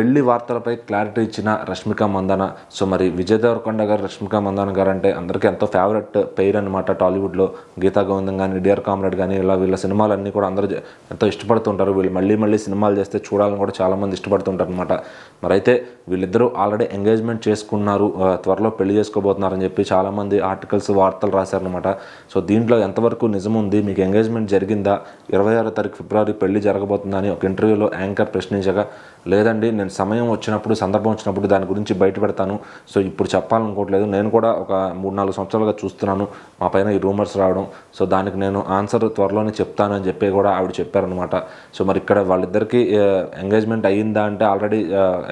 పెళ్లి వార్తలపై క్లారిటీ ఇచ్చిన రష్మిక మందన. సో మరి విజయ్ దేవరకొండ గారు, రష్మిక మందన గారు అంటే అందరికీ ఎంతో ఫేవరెట్ పెయిర్ అనమాట టాలీవుడ్లో. గీతా గోవిందం కానీ, డియర్ కామ్రేడ్ కానీ, ఇలా వీళ్ళ సినిమాలన్నీ కూడా అందరూ ఎంతో ఇష్టపడుతుంటారు. వీళ్ళు మళ్ళీ మళ్ళీ సినిమాలు చేస్తే చూడాలని కూడా చాలామంది ఇష్టపడుతుంటారు అనమాట. మరి అయితే వీళ్ళిద్దరూ ఆల్రెడీ ఎంగేజ్మెంట్ చేసుకున్నారు, త్వరలో పెళ్లి చేసుకోబోతున్నారని చెప్పి చాలామంది ఆర్టికల్స్, వార్తలు రాశారనమాట. సో దీంట్లో ఎంతవరకు నిజం ఉంది, మీకు ఎంగేజ్మెంట్ జరిగిందా, 26వ తారీఖు ఫిబ్రవరి పెళ్లి జరగబోతుందని ఒక ఇంటర్వ్యూలో యాంకర్ ప్రశ్నించగా, లేదండి నేను సమయం వచ్చినప్పుడు, సందర్భం వచ్చినప్పుడు దాని గురించి బయట పెడతాను, సో ఇప్పుడు చెప్పాలనుకోవట్లేదు, నేను కూడా ఒక 3-4 సంవత్సరాలుగా చూస్తున్నాను మా పైన ఈ రూమర్స్ రావడం, సో దానికి నేను ఆన్సర్ త్వరలోనే చెప్తాను అని చెప్పి కూడా ఆవిడ చెప్పారనమాట. సో మరి ఇక్కడ వాళ్ళిద్దరికీ ఎంగేజ్మెంట్ అయ్యిందా అంటే ఆల్రెడీ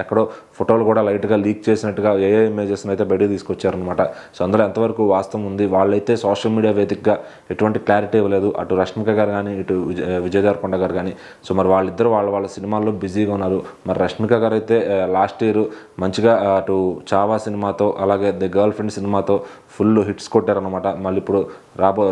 ఎక్కడో ఫోటోలు కూడా లైట్గా లీక్ చేసినట్టుగా ఇమేజెస్ని అయితే బయటకు తీసుకొచ్చారనమాట. సో అందులో ఎంతవరకు వాస్తవం ఉంది, వాళ్ళైతే సోషల్ మీడియా వేదికగా ఎటువంటి క్లారిటీ ఇవ్వలేదు, అటు రష్మిక గారు కానీ, ఇటు విజయ్ దేవరకొండ గారు కానీ. సో మరి వాళ్ళిద్దరు వాళ్ళ సినిమాల్లో బిజీగా ఉన్నారు. మరి రష్మిక గారు అయితే లాస్ట్ ఇయర్ మంచిగా అటు చావా సినిమాతో, అలాగే ది గర్ల్ ఫ్రెండ్ సినిమాతో ఫుల్ హిట్స్ కొట్టారనమాట. మళ్ళీ ఇప్పుడు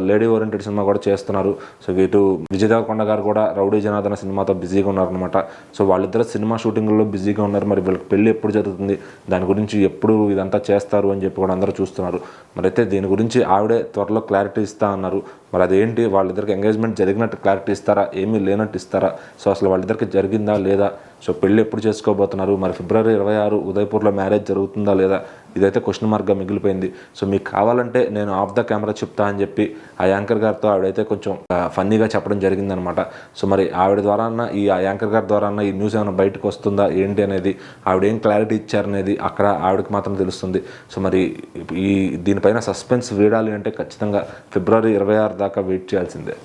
లేడీ ఓరియంటెడ్ సినిమా కూడా చేస్తున్నారు. సో ఇటు విజయ్ దేవరకొండ గారు కూడా రౌడీ జనార్దన సినిమాతో బిజీగా ఉన్నారనమాట. సో వాళ్ళిద్దరు సినిమా షూటింగ్లో బిజీగా ఉన్నారు. మరి వీళ్ళకి పెళ్లి ఎప్పుడు జరుగుతుంది, దాని గురించి ఎప్పుడు ఇదంతా చేస్తారు అని చెప్పి కూడా అందరూ చూస్తున్నారు. మరి అయితే దీని గురించి ఆవిడే త్వరలో క్లారిటీ ఇస్తా అన్నారు. మరి అదేంటి, వాళ్ళిద్దరికి ఎంగేజ్మెంట్ జరిగినట్టు క్లారిటీ ఇస్తారా, ఏమీ లేనట్టు ఇస్తారా, సో అసలు వాళ్ళిద్దరికి జరిగిందా లేదా, సో పెళ్ళి ఎప్పుడు చేసుకోబోతున్నారు, మరి ఫిబ్రవరి 26 ఉదయపూర్లో మ్యారేజ్ జరుగుతుందా లేదా, ఇదైతే క్వశ్చన్ మార్క్గా మిగిలిపోయింది. సో మీకు కావాలంటే నేను ఆఫ్ ద కెమెరా చెప్తా అని చెప్పి ఆ యాంకర్ గారితో ఆవిడైతే కొంచెం ఫన్నీగా చెప్పడం జరిగిందనమాట. సో మరి ఆవిడ ద్వారా ఈ యాంకర్ గారి ద్వారా ఈ న్యూస్ ఏమైనా బయటకు వస్తుందా ఏంటి అనేది, ఆవిడ ఏం క్లారిటీ ఇచ్చారనేది అక్కడ ఆవిడకి మాత్రం తెలుస్తుంది. సో మరి దీనిపైన సస్పెన్స్ వీడాలి అంటే ఖచ్చితంగా ఫిబ్రవరి 26 దాకా వెయిట్ చేయాల్సిందే.